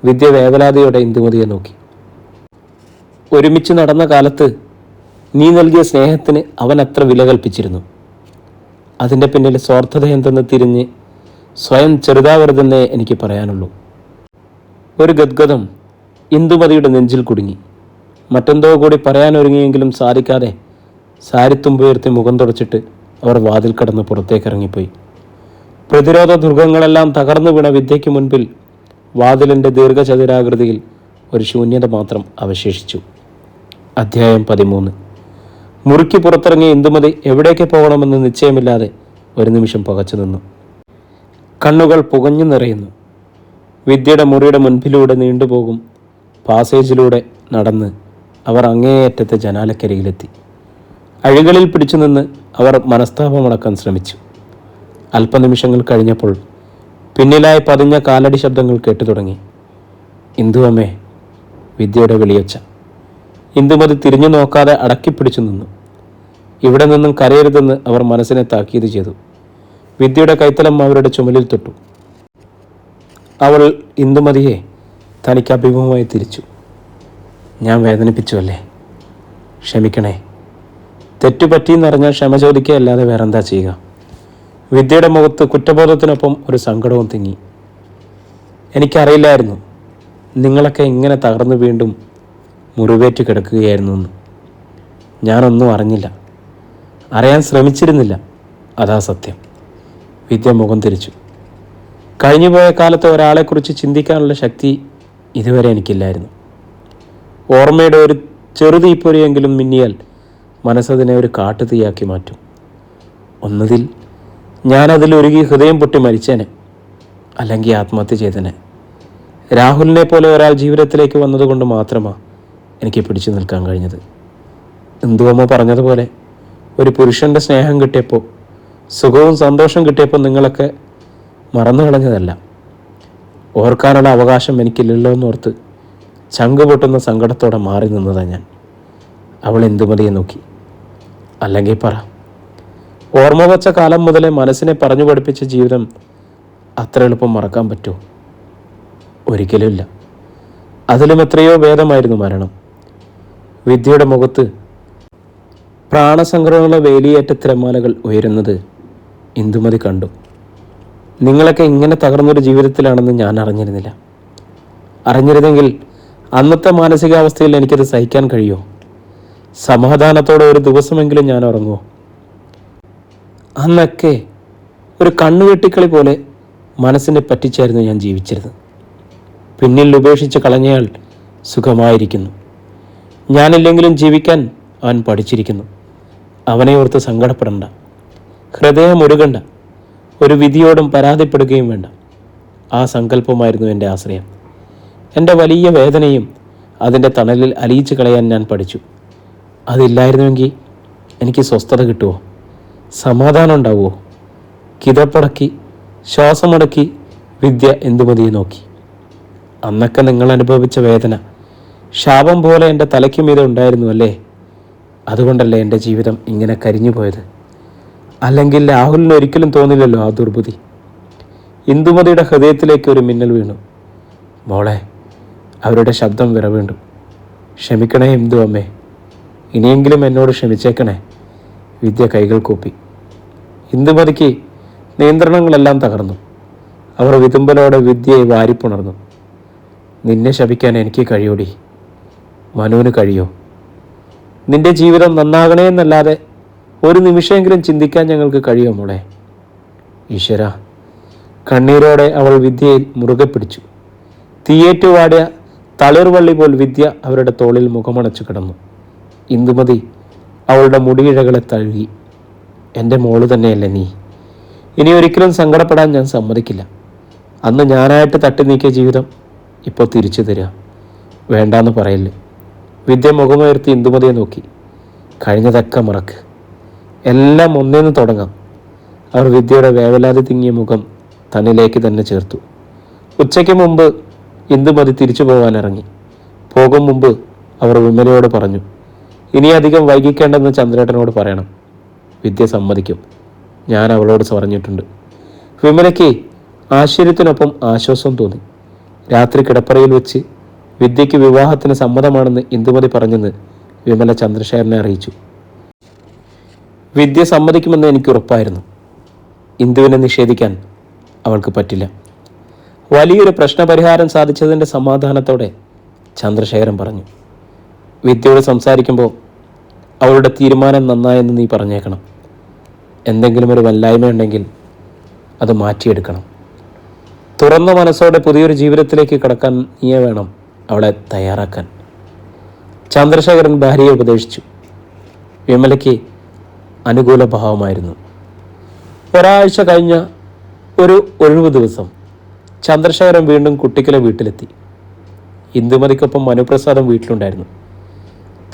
വിദ്യ വേവലാതിയോടെ ഇന്ദുമതിയെ നോക്കി. ഒരുമിച്ച് നടന്ന കാലത്ത് നീ നൽകിയ സ്നേഹത്തിന് അവൻ അത്ര വില കൽപ്പിച്ചിരുന്നു. അതിൻ്റെ പിന്നിൽ സ്വാർത്ഥത എന്തെന്ന് തിരിഞ്ഞ് സ്വയം ചെറുതാവരുതെന്നേ എനിക്ക് പറയാനുള്ളൂ. ഒരു ഗദ്ഗതം ഇന്ദുമതിയുടെ നെഞ്ചിൽ കുടുങ്ങി. മറ്റെന്തോ കൂടി പറയാനൊരുങ്ങിയെങ്കിലും സാധിക്കാതെ സാരിത്തുമ്പുയർത്തി മുഖം തുടച്ചിട്ട് അവർ വാതിൽ കടന്ന് പുറത്തേക്കിറങ്ങിപ്പോയി. പ്രതിരോധ ദുർഗങ്ങളെല്ലാം തകർന്നു വീണ വിദ്യയ്ക്ക് മുൻപിൽ വാതിലിൻ്റെ ദീർഘചതുരാകൃതിയിൽ ഒരു ശൂന്യത മാത്രം അവശേഷിച്ചു. അധ്യായം 13. മുറിക്ക് പുറത്തിറങ്ങിയ ഇന്ദുമതി എവിടേക്ക് പോകണമെന്ന് നിശ്ചയമില്ലാതെ ഒരു നിമിഷം പകച്ചു നിന്നു. കണ്ണുകൾ പുകഞ്ഞു നിറയുന്നു. വിദ്യയുടെ മുറിയുടെ മുൻപിലൂടെ നീണ്ടുപോകും പാസേജിലൂടെ നടന്ന് അവർ അങ്ങേയറ്റത്തെ ജനാലക്കരികിലെത്തി. അഴികളിൽ പിടിച്ചു നിന്ന് അവർ മനസ്താപമടക്കാൻ ശ്രമിച്ചു. അല്പനിമിഷങ്ങൾ കഴിഞ്ഞപ്പോൾ പിന്നിലായി പതിഞ്ഞ കാലടി ശബ്ദങ്ങൾ കേട്ടു തുടങ്ങി. ഇന്ദു അമ്മേ, വിദ്യയുടെ വിളിയൊച്ച. ഇന്ദുമതി തിരിഞ്ഞു നോക്കാതെ അടക്കിപ്പിടിച്ചു നിന്നു. ഇവിടെ നിന്നും കരയരുതെന്ന് അവർ മനസ്സിനെ താക്കീത് ചെയ്തു. വിദ്യയുടെ കൈത്തലം അവരുടെ ചുമലിൽ തൊട്ടു. അവൾ ഇന്ദുമതിയെ തനിക്ക് അഭിമുഖമായി തിരിച്ചു. ഞാൻ വേദനിപ്പിച്ചു അല്ലേ? ക്ഷമിക്കണേ. തെറ്റുപറ്റിയെന്നറിഞ്ഞാൽ ക്ഷമ ചോദിക്കുകയല്ലാതെ വേറെന്താ ചെയ്യുക? വിദ്യയുടെ മുഖത്ത് കുറ്റബോധത്തിനൊപ്പം ഒരു സങ്കടവും തിങ്ങി. എനിക്കറിയില്ലായിരുന്നു നിങ്ങളൊക്കെ ഇങ്ങനെ തകർന്നു വീണ്ടും മുറിവേറ്റ് കിടക്കുകയായിരുന്നു എന്ന്. ഞാനൊന്നും അറിഞ്ഞില്ല, അറിയാൻ ശ്രമിച്ചിരുന്നില്ല, അതാ സത്യം. വിദ്യ മുഖം തിരിച്ചു. കഴിഞ്ഞുപോയ കാലത്ത് ഒരാളെക്കുറിച്ച് ചിന്തിക്കാനുള്ള ശക്തി ഇതുവരെ എനിക്കില്ലായിരുന്നു. ഓർമ്മയുടെ ഒരു ചെറുതീപ്പൊരിയെങ്കിലും മിന്നിയാൽ മനസ്സതിനെ ഒരു കാട്ടുതീയാക്കി മാറ്റും. ഒന്നുകിൽ ഞാനതിലൊരുകി ഹൃദയം പൊട്ടി മരിച്ചേനെ, അല്ലെങ്കിൽ ആത്മഹത്യ ചെയ്തേനെ. രാഹുലിനെ പോലെ ഒരാൾ ജീവിതത്തിലേക്ക് വന്നതുകൊണ്ട് മാത്രമാണ് എനിക്ക് പിടിച്ചു നിൽക്കാൻ കഴിഞ്ഞത്. എന്തുവമ്മ പറഞ്ഞതുപോലെ ഒരു പുരുഷൻ്റെ സ്നേഹം കിട്ടിയപ്പോൾ, സുഖവും സന്തോഷം കിട്ടിയപ്പോൾ നിങ്ങളൊക്കെ മറന്നു കളഞ്ഞതല്ല. ഓർക്കാനുള്ള അവകാശം എനിക്കില്ലല്ലോ എന്നോർത്ത് ചങ്ക് പൊട്ടുന്ന സങ്കടത്തോടെ മാറി നിന്നതാണ് ഞാൻ. അവൾ ഇന്ദുമതിയെ നോക്കി. അല്ലെങ്കിൽ പറ, ഓർമ്മ വച്ച കാലം മുതലേ മനസ്സിനെ പറഞ്ഞു പഠിപ്പിച്ച ജീവിതം അത്ര എളുപ്പം മറക്കാൻ പറ്റുമോ? ഒരിക്കലുമില്ല. അതിലും എത്രയോ ഭേദമായിരുന്നു മരണം. വിദ്യയുടെ മുഖത്ത് പ്രാണസങ്കടമുള്ള വേലിയേറ്റ തിരമാലകൾ ഉയരുന്നത് ഇന്ദുമതി കണ്ടു. നിങ്ങളൊക്കെ ഇങ്ങനെ തകർന്നൊരു ജീവിതത്തിലാണെന്ന് ഞാൻ അറിഞ്ഞിരുന്നില്ല. അറിഞ്ഞിരുന്നെങ്കിൽ അന്നത്തെ മാനസികാവസ്ഥയിൽ എനിക്കത് സഹിക്കാൻ കഴിയുമോ? സമാധാനത്തോടെ ഒരു ദിവസമെങ്കിലും ഞാൻ ഉറങ്ങുമോ? അന്നൊക്കെ ഒരു കണ്ണുവെട്ടിക്കളി പോലെ മനസ്സിനെ പറ്റിച്ചായിരുന്നു ഞാൻ ജീവിച്ചിരുന്നത്. പിന്നിൽ ഉപേക്ഷിച്ച് കളഞ്ഞയാൾ സുഖമായിരിക്കുന്നു. ഞാനില്ലെങ്കിലും ജീവിക്കാൻ അവൻ പഠിച്ചിരിക്കുന്നു. അവനെ ഓർത്ത് സങ്കടപ്പെടണ്ട, ഹൃദയം ഒരുകണ്ട, ഒരു വിധിയോടും പരാതിപ്പെടുകയും വേണ്ട. ആ സങ്കല്പമായിരുന്നു എൻ്റെ ആശ്രയം. എൻ്റെ വലിയ വേദനയും അതിൻ്റെ തണലിൽ അലിയിച്ച് കളയാൻ ഞാൻ പഠിച്ചു. അതില്ലായിരുന്നുവെങ്കിൽ എനിക്ക് സ്വസ്ഥത കിട്ടുമോ? സമാധാനം ഉണ്ടാവുമോ? കിതപ്പടക്കി ശ്വാസമടക്കി വിദ്യ ഇന്ദുമതിയെ നോക്കി. അന്നൊക്കെ നിങ്ങൾ അനുഭവിച്ച വേദന ശാപം പോലെ എൻ്റെ തലയ്ക്ക് മീതെ ഉണ്ടായിരുന്നു അല്ലേ? അതുകൊണ്ടല്ലേ എൻ്റെ ജീവിതം ഇങ്ങനെ കരിഞ്ഞു പോയത്? അല്ലെങ്കിൽ രാഹുലിന് ഒരിക്കലും തോന്നില്ലല്ലോ ആ ദുർബുദ്ധി. ഇന്ദുമതിയുടെ ഹൃദയത്തിലേക്ക് ഒരു മിന്നൽ വീണു. മോളെ, അവരുടെ ശബ്ദം വിറവീണ്ടു. ക്ഷമിക്കണേ ഇന്ദു അമ്മേ, ഇനിയെങ്കിലും എന്നോട് ക്ഷമിച്ചേക്കണേ. വിദ്യ കൈകൾ കൂപ്പി. ഇന്ദുമതിക്ക് നിയന്ത്രണങ്ങളെല്ലാം തകർന്നു. അവർ വിതുമ്പലോടെ വിദ്യയെ വാരിപ്പുണർന്നു. നിന്നെ ശപിക്കാൻ എനിക്ക് കഴിയോടി? മനുവിന് കഴിയോ? നിന്റെ ജീവിതം നന്നാകണേ എന്നല്ലാതെ ഒരു നിമിഷമെങ്കിലും ചിന്തിക്കാൻ ഞങ്ങൾക്ക് കഴിയോ മോളെ? ഈശ്വര, കണ്ണീരോടെ അവൾ വിദ്യയെ മുറുകെ പിടിച്ചു. തീയേറ്റുവാടിയ തളിർവള്ളി പോൽ വിദ്യ അവരുടെ തോളിൽ മുഖമണച്ചു കിടന്നു. ഇന്ദുമതി അവളുടെ മുടിയിഴകളെ തഴുകി. എൻ്റെ മോള് തന്നെയല്ലേ നീ? ഇനി ഒരിക്കലും സങ്കടപ്പെടാൻ ഞാൻ സമ്മതിക്കില്ല. അന്ന് ഞാനായിട്ട് തട്ടി നീക്കിയ ജീവിതം ഇപ്പോൾ തിരിച്ചു തരിക. വേണ്ടാന്ന് പറയല്ലേ. വിദ്യ മുഖമുയർത്തി ഇന്ദുമതിയെ നോക്കി. കഴിഞ്ഞതൊക്കെ മറക്ക്, എല്ലാം ഒന്നേന്ന് തുടങ്ങാം. അവർ വിദ്യയുടെ വേവലാതി തിങ്ങിയ മുഖം തന്നിലേക്ക് തന്നെ ചേർത്തു. ഉച്ചയ്ക്ക് മുമ്പ് ഇന്ദുമതി തിരിച്ചു പോകാനിറങ്ങി. പോകും മുമ്പ് അവർ വിമലയോട് പറഞ്ഞു, ഇനി അധികം വൈകിക്കേണ്ടെന്ന് ചന്ദ്രേട്ടനോട് പറയണം. വിദ്യ സമ്മതിക്കും, ഞാൻ അവളോട് പറഞ്ഞിട്ടുണ്ട്. വിമലയ്ക്ക് ആശ്ചര്യത്തിനൊപ്പം ആശ്വാസം തോന്നി. രാത്രി കിടപ്പറയിൽ വെച്ച് വിദ്യയ്ക്ക് വിവാഹത്തിന് സമ്മതമാണെന്ന് ഇന്ദുമതി പറഞ്ഞെന്ന് വിമല ചന്ദ്രശേഖരനെ അറിയിച്ചു. വിദ്യ സമ്മതിക്കുമെന്ന് എനിക്ക് ഉറപ്പായിരുന്നു. ഇന്ദുവിനെ നിഷേധിക്കാൻ അവൾക്ക് പറ്റില്ല. വലിയൊരു പ്രശ്നപരിഹാരം സാധിച്ചതിൻ്റെ സമാധാനത്തോടെ ചന്ദ്രശേഖരൻ പറഞ്ഞു. വിദ്യയോട് സംസാരിക്കുമ്പോൾ അവളുടെ തീരുമാനം നന്നായെന്ന് നീ പറഞ്ഞേക്കണം. എന്തെങ്കിലും ഒരു വല്ലായ്മയുണ്ടെങ്കിൽ അത് മാറ്റിയെടുക്കണം. തുറന്ന മനസ്സോടെ പുതിയൊരു ജീവിതത്തിലേക്ക് കടക്കാൻ നീയെ വേണം അവളെ തയ്യാറാക്കാൻ. ചന്ദ്രശേഖരൻ ഭാര്യയെ ഉപദേശിച്ചു. വിമലയ്ക്ക് അനുകൂല ഭാവമായിരുന്നു. ഒരാഴ്ച കഴിഞ്ഞ ഒരു ഒഴിവു ദിവസം ചന്ദ്രശേഖരൻ വീണ്ടും കുട്ടിക്കലെ വീട്ടിലെത്തി. ഇന്ദുമതിക്കൊപ്പം മനുപ്രസാദം വീട്ടിലുണ്ടായിരുന്നു.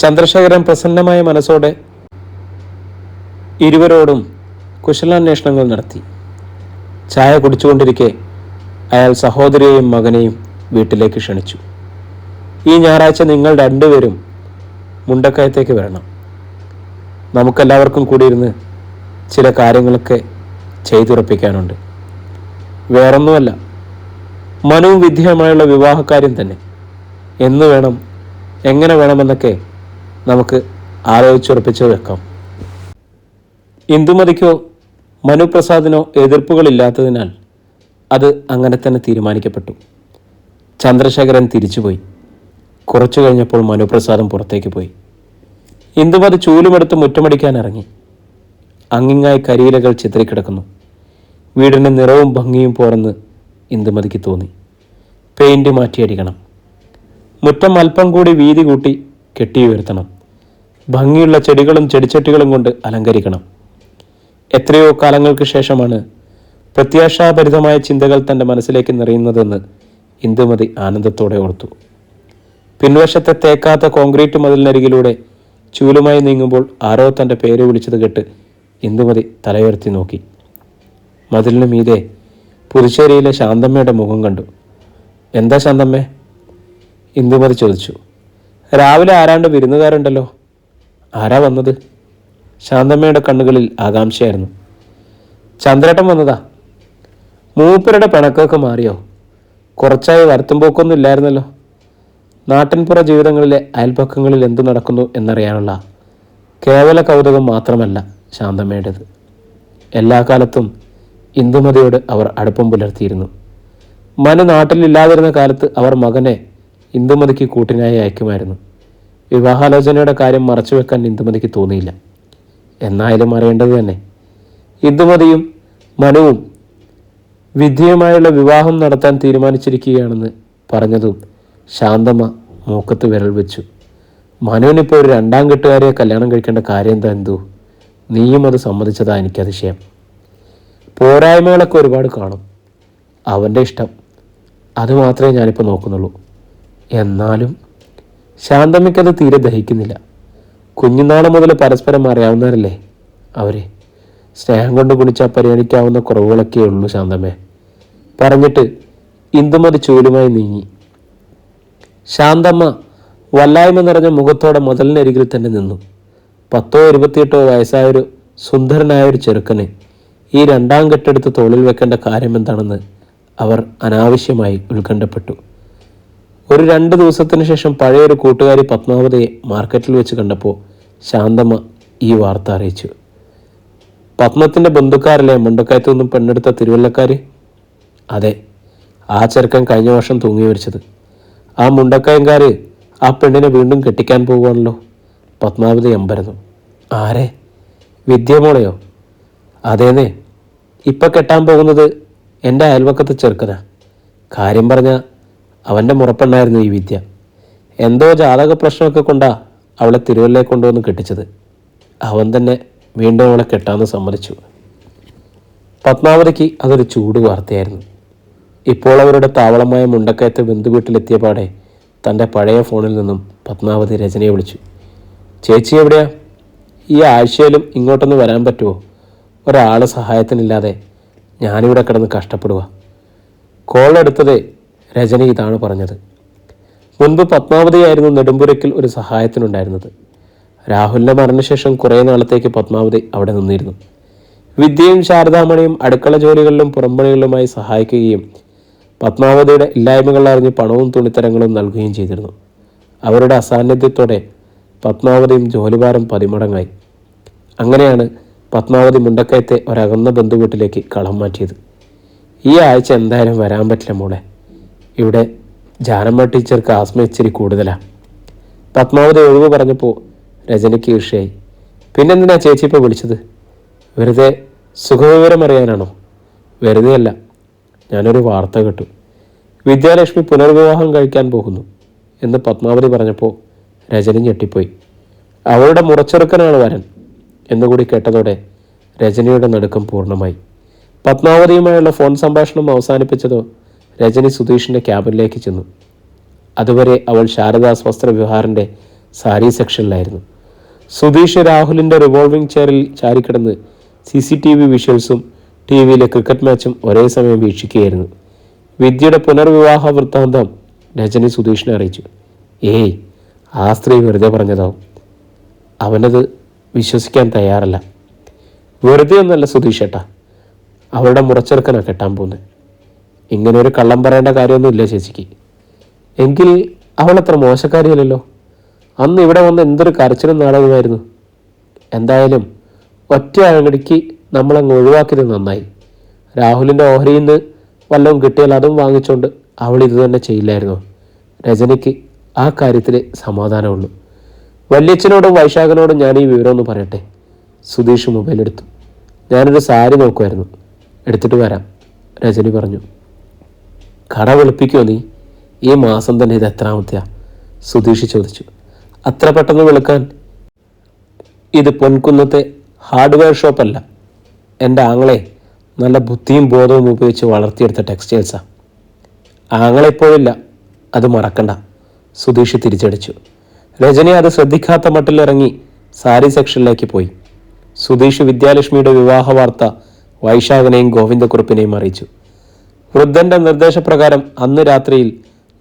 ചന്ദ്രശേഖരൻ പ്രസന്നമായ മനസ്സോടെ ഇരുവരോടും കുശലാന്വേഷണങ്ങൾ നടത്തി. ചായ കുടിച്ചുകൊണ്ടിരിക്കെ അയാൾ സഹോദരിയെയും മകനെയും വീട്ടിലേക്ക് ക്ഷണിച്ചു. ഈ ഞായറാഴ്ച നിങ്ങൾ രണ്ടുപേരും മുണ്ടക്കയത്തേക്ക് വരണം. നമുക്കെല്ലാവർക്കും കൂടിയിരുന്ന് ചില കാര്യങ്ങളൊക്കെ ചെയ്തുറപ്പിക്കാനുണ്ട്. വേറൊന്നുമല്ല, മനുവും വിദ്യയുമായുള്ള വിവാഹകാര്യം തന്നെ. എന്ന് വേണം, എങ്ങനെ വേണമെന്നൊക്കെ നമുക്ക് ആലോചിച്ചുറപ്പിച്ച് വെക്കാം. ഇന്ദുമതിക്കോ മനുപ്രസാദിനോ എതിർപ്പുകളില്ലാത്തതിനാൽ അത് അങ്ങനെ തന്നെ തീരുമാനിക്കപ്പെട്ടു. ചന്ദ്രശേഖരൻ തിരിച്ചുപോയി. കുറച്ചു കഴിഞ്ഞപ്പോൾ മനുപ്രസാദം പുറത്തേക്ക് പോയി. ഇന്ദുമതി ചൂലുമെടുത്ത് മുറ്റമടിക്കാൻ ഇറങ്ങി. അങ്ങിങ്ങായി കരിയിലകൾ ചിതറിക്കിടക്കുന്നു. വീടിൻ്റെ നിറവും ഭംഗിയും പോരെന്ന് ഇന്ദുമതിക്ക് തോന്നി. പെയിൻറ് മാറ്റിയടിക്കണം. മുറ്റം അല്പം കൂടി വീതി കൂട്ടി കെട്ടിയുയർത്തണം. ഭംഗിയുള്ള ചെടികളും ചെടിച്ചട്ടികളും കൊണ്ട് അലങ്കരിക്കണം. എത്രയോ കാലങ്ങൾക്ക് ശേഷമാണ് പ്രത്യാശാഭരിതമായ ചിന്തകൾ തൻ്റെ മനസ്സിലേക്ക് നിറയുന്നതെന്ന് ഇന്ദുമതി ആനന്ദത്തോടെ ഓർത്തു. പിൻവശത്തെ തേക്കാത്ത കോൺക്രീറ്റ് മതിലിനരികിലൂടെ ചൂലുമായി നീങ്ങുമ്പോൾ ആരോ തൻ്റെ പേര് വിളിച്ചത് കേട്ട് ഇന്ദുമതി തലയുയർത്തി നോക്കി. മതിലിന് മീതെ പുതുശ്ശേരിയിലെ ശാന്തമ്മയുടെ മുഖം കണ്ടു. എന്താ ശാന്തമ്മേ? ഇന്ദുമതി ചോദിച്ചു. രാവിലെ ആരാണ്ട് വിരുന്നുകാരുണ്ടല്ലോ, ആരാ വന്നത്? ശാന്തമ്മയുടെ കണ്ണുകളിൽ ആകാംക്ഷയായിരുന്നു. ചന്ദ്രേട്ടൻ വന്നതാ. മൂപ്പരുടെ പിണക്കൊക്കെ മാറിയോ? കുറച്ചായി വരുത്തും പോക്കൊന്നും ഇല്ലായിരുന്നല്ലോ. നാട്ടിൻപുറ ജീവിതങ്ങളിലെ അയൽപക്കങ്ങളിൽ എന്തു നടക്കുന്നു എന്നറിയാനുള്ള കേവല കൗതുകം മാത്രമല്ല ശാന്തമ്മയുടേത്. എല്ലാ കാലത്തും ഇന്ദുമതിയോട് അവർ അടുപ്പം പുലർത്തിയിരുന്നു. മനു നാട്ടിലില്ലാതിരുന്ന കാലത്ത് അവർ മകനെ ഇന്ദുമതിക്ക് കൂട്ടിനായി അയക്കുമായിരുന്നു. വിവാഹാലോചനയുടെ കാര്യം മറച്ചുവെക്കാൻ ഇന്ദുമതിക്ക് തോന്നിയില്ല. എന്നായാലും അറിയേണ്ടത് തന്നെ. ഇന്ദുമതിയും മനുവും വിദ്യയുമായുള്ള വിവാഹം നടത്താൻ തീരുമാനിച്ചിരിക്കുകയാണെന്ന് പറഞ്ഞതും ശാന്തമ്മ മൂക്കത്ത് വിരൽ വെച്ചു. മനുവിനിപ്പോൾ ഒരു രണ്ടാം കെട്ടുകാരിയെ കല്യാണം കഴിക്കേണ്ട കാര്യം എന്താ എന്തു? നീയും അത് സമ്മതിച്ചതാ എനിക്കതിശയം. പോരായ്മകളൊക്കെ ഒരുപാട് കാണും. അവൻ്റെ ഇഷ്ടം, അത് മാത്രമേ ഞാനിപ്പോൾ നോക്കുന്നുള്ളൂ. എന്നാലും ശാന്തമ്മയ്ക്കത് തീരെ ദഹിക്കുന്നില്ല. കുഞ്ഞുനാൾ മുതൽ പരസ്പരം അറിയാവുന്നവരല്ലേ അവർ. സ്നേഹം കൊണ്ട് കുണിച്ചാൽ പരിഗണിക്കാവുന്ന കുറവുകളൊക്കെ ഉള്ളൂ ശാന്തമ്മേ. പറഞ്ഞിട്ട് ഇന്ദുമതി ചൂലുമായി നീങ്ങി. ശാന്തമ്മ വല്ലായ്മ നിറഞ്ഞ മുഖത്തോടെ മതിലിനരികിൽ തന്നെ നിന്നു. 10 or 28 വയസ്സായൊരു സുന്ദരനായൊരു ചെറുക്കന് ഈ രണ്ടാം കെട്ടെടുത്ത് തോളിൽ വെക്കേണ്ട കാര്യം എന്താണെന്ന് അവർ അനാവശ്യമായി ഉത്കണ്ഠപ്പെട്ടു. ഒരു 2 ദിവസത്തിന് ശേഷം പഴയൊരു കൂട്ടുകാരി പത്മാവതിയെ മാർക്കറ്റിൽ വെച്ച് കണ്ടപ്പോൾ ശാന്തമ്മ ഈ വാർത്ത അറിയിച്ചു. പത്മത്തിൻ്റെ ബന്ധുക്കാരല്ലേ മുണ്ടക്കയത്തു നിന്നും പെണ്ണെടുത്ത തിരുവല്ലക്കാർ? അതെ, ആ ചെറുക്കൻ കഴിഞ്ഞ വർഷം തൂങ്ങി മരിച്ചത്. ആ മുണ്ടക്കയംകാർ ആ പെണ്ണിനെ വീണ്ടും കെട്ടിക്കാൻ പോകുവാണല്ലോ. പത്മാവതി അമ്പരന്നു. ആരെ? വിദ്യമോളെയോ? അതേന്നേ, ഇപ്പം കെട്ടാൻ പോകുന്നത് എൻ്റെ അയൽവക്കത്തെ ചെറുക്കനാ. കാര്യം പറഞ്ഞാൽ അവൻ്റെ മുറപ്പെണ്ണായിരുന്നു ഈ വിദ്യ. എന്തോ ജാതക പ്രശ്നമൊക്കെ കൊണ്ടാ അവളെ തിരുവല്ലയെ കൊണ്ടുവന്ന് കെട്ടിച്ചത്. അവൻ തന്നെ വീണ്ടും അവളെ കെട്ടാമെന്ന് സമ്മതിച്ചു. പത്മാവതിക്ക് അതൊരു ചൂട് വാർത്തയായിരുന്നു. ഇപ്പോൾ അവരുടെ താവളമായ മുണ്ടക്കയത്തെ ബന്ധുവീട്ടിലെത്തിയ പാടെ തൻ്റെ പഴയ ഫോണിൽ നിന്നും പത്മാവതി രജനിയെ വിളിച്ചു. ചേച്ചി എവിടെയാ? ഈ ആഴ്ചയിലും ഇങ്ങോട്ടൊന്ന് വരാൻ പറ്റുമോ? ഒരാൾ സഹായത്തിനില്ലാതെ ഞാനിവിടെ കിടന്ന് കഷ്ടപ്പെടുക. കോളെടുത്തത് രജനി ഇതാണ് പറഞ്ഞത്. മുൻപ് പത്മാവതിയായിരുന്നു നെടുമ്പുരയ്ക്കിൽ ഒരു സഹായത്തിനുണ്ടായിരുന്നത്. രാഹുലിൻ്റെ മരണശേഷം കുറേ നാളത്തേക്ക് പത്മാവതി അവിടെ നിന്നിരുന്നു. വിദ്യയും ശാരദാമണിയും അടുക്കള ജോലികളിലും പുറംപണികളിലുമായി സഹായിക്കുകയും പത്മാവതിയുടെ ഇല്ലായ്മകൾ അറിഞ്ഞ് പണവും തുണിത്തരങ്ങളും നൽകുകയും ചെയ്തിരുന്നു. അവരുടെ അസാന്നിധ്യത്തോടെ പത്മാവതിയും ജോലിഭാരം 10 മടങ്ങായി. അങ്ങനെയാണ് പത്മാവതി മുണ്ടക്കയത്തെ ഒരകന്ന ബന്ധുവീട്ടിലേക്ക് കളം മാറ്റിയത്. ഈ ആഴ്ച എന്തായാലും വരാൻ പറ്റില്ല മോളെ. ഇവിടെ ജാനമ്മ ടീച്ചർക്ക് ആസ്മ ഇച്ചിരി കൂടുതലാണ്. പത്മാവതി ഒഴിവ് പറഞ്ഞപ്പോൾ രജനിക്ക് ഈർഷ്യയായി. പിന്നെന്തിനാ ചേച്ചി ഇപ്പോൾ വിളിച്ചത്? വെറുതെ സുഖവിവരം അറിയാനാണോ? വെറുതെ അല്ല, ഞാനൊരു വാർത്ത കേട്ടു. വിദ്യാലക്ഷ്മി പുനർവിവാഹം കഴിക്കാൻ പോകുന്നു എന്ന് പത്മാവതി പറഞ്ഞപ്പോൾ രജനി ഞെട്ടിപ്പോയി. അവളുടെ മുറച്ചെറുക്കനാണ് വരൻ എന്നുകൂടി കേട്ടതോടെ രജനിയുടെ നടുക്കം പൂർണ്ണമായി. പത്മാവതിയുമായുള്ള ഫോൺ സംഭാഷണം അവസാനിപ്പിച്ചതോ രജനി സുധീഷിൻ്റെ ക്യാബിനിലേക്ക് ചെന്നു. അതുവരെ അവൾ ശാരദാസ് വസ്ത്രവിഹാറിൻ്റെ സാരി സെക്ഷനിലായിരുന്നു. സുധീഷ് രാഹുലിൻ്റെ റിവോൾവിംഗ് ചെയറിൽ ചാരിക്കിടന്ന് CCTV വിഷ്വൽസും TV-യിലെ ക്രിക്കറ്റ് മാച്ചും ഒരേ സമയം വീക്ഷിക്കുകയായിരുന്നു. വിദ്യയുടെ പുനർവിവാഹ വൃത്താന്തം രജനി സുധീഷിനെ അറിയിച്ചു. ഏയ്, ആ സ്ത്രീ വെറുതെ പറഞ്ഞതാവും. അവനത് വിശ്വസിക്കാൻ തയ്യാറല്ല. വെറുതെ ഒന്നല്ല സുധീഷ് ഏട്ടാ, അവളുടെ മുറച്ചെറുക്കനാണ് കെട്ടാൻ പോകുന്നത്. ഇങ്ങനെ ഒരു കള്ളം പറയേണ്ട കാര്യമൊന്നുമില്ല ചേച്ചിക്ക്. എങ്കിൽ അവളത്ര മോശക്കാരിയല്ലല്ലോ. അന്ന് ഇവിടെ വന്ന് എന്തൊരു കരച്ചിലും നാടകമായിരുന്നു. എന്തായാലും ഒറ്റ അഴകടിക്ക് നമ്മളങ്ങ് ഒഴിവാക്കിയത് നന്നായി. രാഹുലിൻ്റെ ഓഹരിയിൽ നിന്ന് വല്ലതും കിട്ടിയാൽ അതും വാങ്ങിച്ചുകൊണ്ട് അവൾ ഇത് തന്നെ ചെയ്യില്ലായിരുന്നോ? രജനിക്ക് ആ കാര്യത്തിൽ സമാധാനമുള്ളൂ. വല്യച്ഛനോടും വൈശാഖനോടും ഞാൻ ഈ വിവരം ഒന്ന് പറയട്ടെ. സുധീഷ് മൊബൈലെടുത്തു. ഞാനൊരു സാരി നോക്കുമായിരുന്നു, എടുത്തിട്ട് വരാം, രജനി പറഞ്ഞു. കട വെളുപ്പിക്കുമോ നീ? ഈ മാസം തന്നെ ഇത് എത്രാമത്തെയാ? സുധീഷ് ചോദിച്ചു. അത്ര പെട്ടെന്ന് വെളുക്കാൻ? ഇത് പൊൻകുന്നത്തെ ഹാർഡ്വെയർ ഷോപ്പല്ല. എൻ്റെ ആങ്ങളെ നല്ല ബുദ്ധിയും ബോധവും ഉപയോഗിച്ച് വളർത്തിയെടുത്ത ടെക്സ്റ്റൈൽസാണ്. ആങ്ങളെപ്പോഴില്ല, അത് മറക്കണ്ട, സുധീഷ് തിരിച്ചടിച്ചു. രജനി അത് ശ്രദ്ധിക്കാത്ത മട്ടിലിറങ്ങി സാരി സെക്ഷനിലേക്ക് പോയി. സുധീഷ് വിദ്യാലക്ഷ്മിയുടെ വിവാഹ വാർത്ത വൈശാഖനെയും ഗോവിന്ദക്കുറുപ്പിനെയും അറിയിച്ചു. വൃദ്ധൻ്റെ നിർദ്ദേശപ്രകാരം അന്ന് രാത്രിയിൽ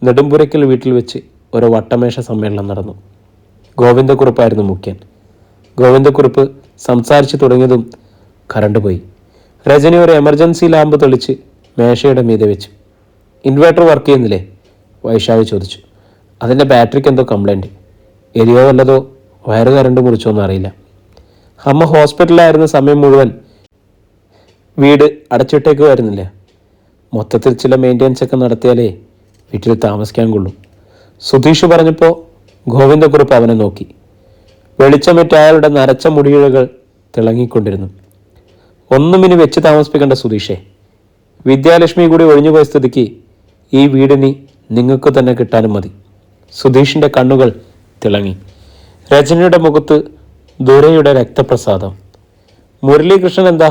നെടുമ്പുരയ്ക്കൽ വീട്ടിൽ വെച്ച് ഒരു വട്ടമേശ സമ്മേളനം നടന്നു. ഗോവിന്ദക്കുറുപ്പായിരുന്നു മുഖ്യൻ. ഗോവിന്ദക്കുറുപ്പ് സംസാരിച്ചു തുടങ്ങിയതും കറണ്ട് പോയി. രജനി ഒരു എമർജൻസി ലാമ്പ് തെളിച്ച് മേശയുടെ മീതെ വെച്ചു. ഇൻവേർട്ടർ വർക്ക് ചെയ്യുന്നില്ലേ? വൈശാഖ് ചോദിച്ചു. അതിൻ്റെ ബാറ്ററിക്ക് എന്തോ കംപ്ലൈൻറ്റ്. എരിയോ വല്ലതോ വയറ് കറണ്ട് മുറിച്ചോന്നും അറിയില്ല. അമ്മ ഹോസ്പിറ്റലിലായിരുന്ന സമയം മുഴുവൻ വീട് അടച്ചിട്ടേക്ക് വരുന്നില്ല. മൊത്തത്തിൽ ചില മെയിൻ്റെനൻസ് ഒക്കെ നടത്തിയാലേ വീട്ടിൽ താമസിക്കാൻ കൊള്ളും. സുധീഷ് പറഞ്ഞപ്പോൾ ഗോവിന്ദക്കുറുപ്പ് അവനെ നോക്കി. വെളിച്ചമേറ്റ അയാളുടെ നരച്ച മുടിയിഴകൾ തിളങ്ങിക്കൊണ്ടിരുന്നു. ഒന്നും ഇനി വെച്ച് താമസിപ്പിക്കേണ്ട സുധീഷേ. വിദ്യാലക്ഷ്മി കൂടി ഒഴിഞ്ഞുപോയ സ്ഥിതിക്ക് ഈ വീടിനി നിങ്ങൾക്ക് തന്നെ കിട്ടാനും മതി. സുധീഷിൻ്റെ കണ്ണുകൾ തിളങ്ങി. രജനിയുടെ മുഖത്ത് ദുരയുടെ രക്തപ്രസാദം. മുരളീകൃഷ്ണൻ എന്താ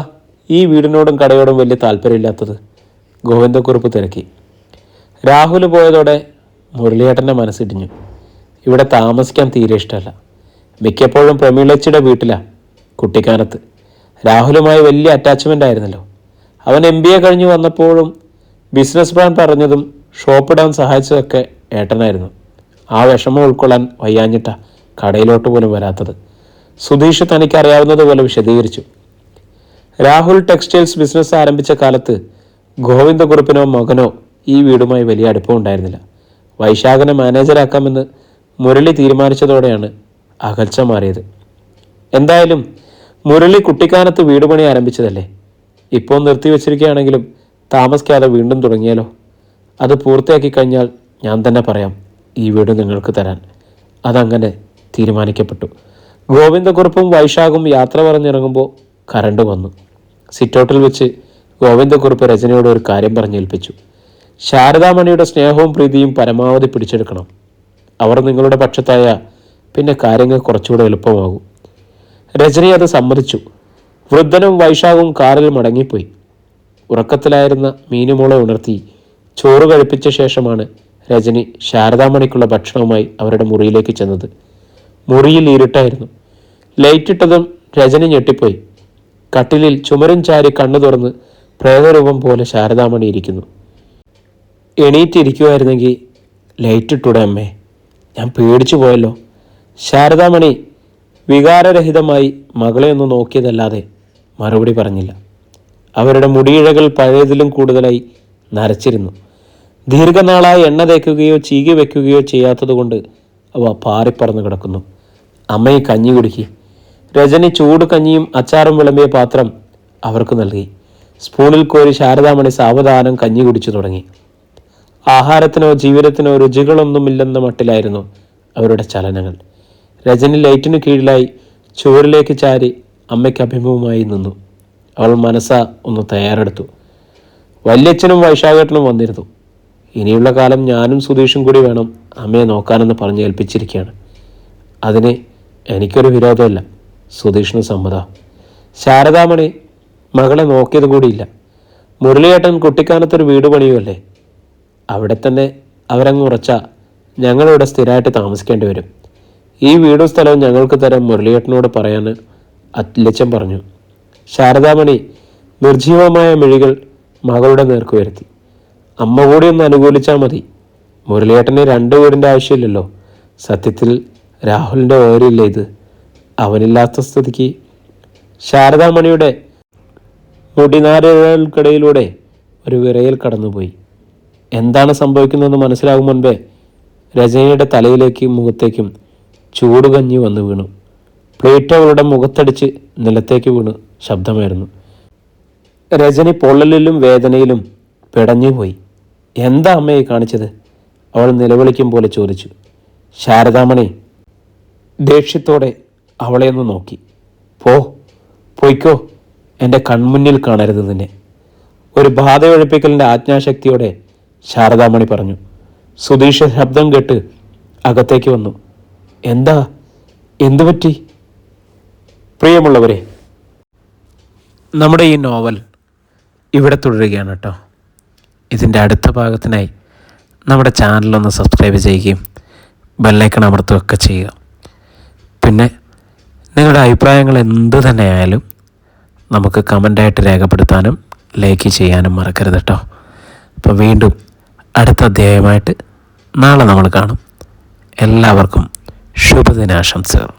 ഈ വീടിനോടും കടയോടും വലിയ താല്പര്യമില്ലാത്തത്? ഗോവിന്ദക്കുറുപ്പ് തിരക്കി. രാഹുൽ പോയതോടെ മുരളിയേട്ടൻ്റെ മനസ്സിടിഞ്ഞു. ഇവിടെ താമസിക്കാൻ തീരെ ഇഷ്ടമല്ല. മിക്കപ്പോഴും പ്രമീളച്ചിയുടെ വീട്ടിലാണ്. കുട്ടിക്കാലത്ത് രാഹുലുമായി വലിയ അറ്റാച്ച്മെൻ്റ് ആയിരുന്നല്ലോ. അവൻ MBA കഴിഞ്ഞ് വന്നപ്പോഴും ബിസിനസ് പ്ലാൻ പറഞ്ഞതും ഷോപ്പിടാൻ സഹായിച്ചതൊക്കെ ഏട്ടനായിരുന്നു. ആ വിഷമം ഉൾക്കൊള്ളാൻ വയ്യാഞ്ഞിട്ട കടയിലോട്ട് പോലും വരാത്തത്. സുധീഷ് തനിക്കറിയാവുന്നതുപോലെ വിശദീകരിച്ചു. രാഹുൽ ടെക്സ്റ്റൈൽസ് ബിസിനസ് ആരംഭിച്ച കാലത്ത് ഗോവിന്ദക്കുറുപ്പിനോ മകനോ ഈ വീടുമായി വലിയ അടുപ്പമുണ്ടായിരുന്നില്ല. വൈശാഖനെ മാനേജരാക്കാമെന്ന് മുരളി തീരുമാനിച്ചതോടെയാണ് അകൽച്ച മാറിയത്. എന്തായാലും മുരളി കുട്ടിക്കാലത്ത് വീട് പണി ആരംഭിച്ചതല്ലേ. ഇപ്പോൾ നിർത്തിവെച്ചിരിക്കുകയാണെങ്കിലും താമസിക്കാതെ വീണ്ടും തുടങ്ങിയാലോ? അത് പൂർത്തിയാക്കി കഴിഞ്ഞാൽ ഞാൻ തന്നെ പറയാം ഈ വീട് നിങ്ങൾക്ക് തരാൻ. അതങ്ങനെ തീരുമാനിക്കപ്പെട്ടു. ഗോവിന്ദക്കുറുപ്പും വൈശാഖും യാത്ര പറഞ്ഞിറങ്ങുമ്പോൾ കറണ്ട് വന്നു. സിറ്റൗട്ടിൽ വെച്ച് ഗോവിന്ദക്കുറുപ്പ് രജനിയോട് ഒരു കാര്യം പറഞ്ഞേൽപ്പിച്ചു. ശാരദാമണിയുടെ സ്നേഹവും പ്രീതിയും പരമാവധി പിടിച്ചെടുക്കണം. അവർ നിങ്ങളുടെ പക്ഷത്തായ പിന്നെ കാര്യങ്ങൾ കുറച്ചുകൂടെ എളുപ്പമാകും. രജനി അത് സമ്മതിച്ചു. വൃദ്ധനും വൈശാഖും കാറിൽ മടങ്ങിപ്പോയി. ഉറക്കത്തിലായിരുന്ന മീനുമോളെ ഉണർത്തി ചോറ് കഴിപ്പിച്ച ശേഷമാണ് രജനി ശാരദാമണിക്കുള്ള ഭക്ഷണവുമായി അവരുടെ മുറിയിലേക്ക് ചെന്നത്. മുറിയിൽ ഇരുട്ടായിരുന്നു. ലൈറ്റിട്ടതും രജനി ഞെട്ടിപ്പോയി. കട്ടിലിൽ ചുമരും ചാരി കണ്ണു തുറന്ന് പ്രേതരൂപം പോലെ ശാരദാമണി ഇരിക്കുന്നു. എണീറ്റിരിക്കുമായിരുന്നെങ്കിൽ ലൈറ്റിട്ടൂടെ അമ്മേ, ഞാൻ പേടിച്ചു പോയല്ലോ. ശാരദാമണി വികാരരഹിതമായി മകളെ ഒന്ന് നോക്കിയതല്ലാതെ മറുപടി പറഞ്ഞില്ല. അവരുടെ മുടിയിഴകൾ പഴയതിലും കൂടുതലായി നരച്ചിരുന്നു. ദീർഘനാളായി എണ്ണ തേക്കുകയോ ചീകി വയ്ക്കുകയോ ചെയ്യാത്തതുകൊണ്ട് അവ പാറിപ്പറന്ന് കിടക്കുന്നു. അമ്മയെ കഞ്ഞി കുടിക്കി. രജനി ചൂട് കഞ്ഞിയും അച്ചാറും വിളമ്പിയ പാത്രം അവർക്ക് നൽകി. സ്പൂണിൽ കോരി ശാരദാമണി സാവധാനം കഞ്ഞി കുടിച്ചു തുടങ്ങി. ആഹാരത്തിനോ ജീവിതത്തിനോ രുചികളൊന്നുമില്ലെന്ന മട്ടിലായിരുന്നു അവരുടെ ചലനങ്ങൾ. രജനി ലൈറ്റിനു കീഴിലായി ചുവരിലേക്ക് ചാരി അമ്മയ്ക്ക് അഭിമുഖമായി നിന്നു. അവൾ മനസ്സാ ഒന്ന് തയ്യാറെടുത്തു. വല്യച്ഛനും വൈശാഖേട്ടനും വന്നിരുന്നു. ഇനിയുള്ള കാലം ഞാനും സുധീഷും കൂടി വേണം അമ്മയെ നോക്കാനെന്ന് പറഞ്ഞ് ഏൽപ്പിച്ചിരിക്കുകയാണ്. അതിന് എനിക്കൊരു വിരോധമില്ല. സുധീഷിന് സമ്മത. ശാരദാമണി മകളെ നോക്കിയത് കൂടിയില്ല. മുരളിയേട്ടൻ കുട്ടിക്കാലത്തൊരു വീട് പണിയുമല്ലേ. അവിടെ തന്നെ അവരങ്ങ് ഉറച്ചാൽ ഞങ്ങളിവിടെ സ്ഥിരമായിട്ട് താമസിക്കേണ്ടി വരും. ഈ വീടും സ്ഥലവും ഞങ്ങൾക്ക് തരാൻ മുരളിയേട്ടനോട് പറയാൻ അല്ലച്ചൻ പറഞ്ഞു. ശാരദാമണി നിർജീവമായ മിഴികൾ മകളുടെ നേർക്ക് വരുത്തി. അമ്മ കൂടി ഒന്ന് അനുകൂലിച്ചാൽ മതി. മുരളിയേട്ടന് 2 വീടിൻ്റെ ആവശ്യമില്ലല്ലോ. സത്യത്തിൽ രാഹുലിൻ്റെ ഓരില്ലേ ഇത്? അവനില്ലാത്ത സ്ഥിതിക്ക്. ശാരദാമണിയുടെ മുടിനാരുകൾക്കിടയിലൂടെ ഒരു വിറയൽ കടന്നുപോയി. എന്താണ് സംഭവിക്കുന്നതെന്ന് മനസ്സിലാകും മുൻപേ രജനിയുടെ തലയിലേക്കും മുഖത്തേക്കും ചൂടുകഞ്ഞി വന്നു വീണു. പ്ലേറ്റ് അവളുടെ മുഖത്തടിച്ച് നിലത്തേക്ക് വീണു ശബ്ദമായിരുന്നു. രജനി പൊള്ളലിലും വേദനയിലും പിടഞ്ഞുപോയി. എന്താ അമ്മയെ കാണിച്ചത്? അവൾ നിലവിളിക്കും പോലെ ചോദിച്ചു. ശാരദാമണി ദേഷ്യത്തോടെ അവളെ ഒന്ന് നോക്കി. പോയിക്കോ, എൻ്റെ കൺമുന്നിൽ കാണരുത് നിന്നെ. ഒരു ബാധയൊഴിപ്പിക്കലിൻ്റെ ആജ്ഞാശക്തിയോടെ ശാരദാമണി പറഞ്ഞു. സുധീഷ് ശബ്ദം കേട്ട് അകത്തേക്ക് വന്നു. എന്തു പറ്റി? പ്രിയമുള്ളവരെ, നമ്മുടെ ഈ നോവൽ ഇവിടെ തുടരുകയാണ് കേട്ടോ. ഇതിൻ്റെ അടുത്ത ഭാഗത്തിനായി നമ്മുടെ ചാനലൊന്ന് സബ്സ്ക്രൈബ് ചെയ്യുകയും ബെല്ലൈക്കൺ അമർത്തുകയൊക്കെ ചെയ്യുക. പിന്നെ നിങ്ങളുടെ അഭിപ്രായങ്ങൾ എന്ത് തന്നെയായാലും നമുക്ക് കമൻ്റായിട്ട് രേഖപ്പെടുത്താനും ലൈക്ക് ചെയ്യാനും മറക്കരുത് കേട്ടോ. അപ്പോൾ വീണ്ടും അടുത്ത അധ്യായമായിട്ട് നാളെ നമ്മൾ കാണും. എല്ലാവർക്കും ശുഭദിനാശംസകൾ.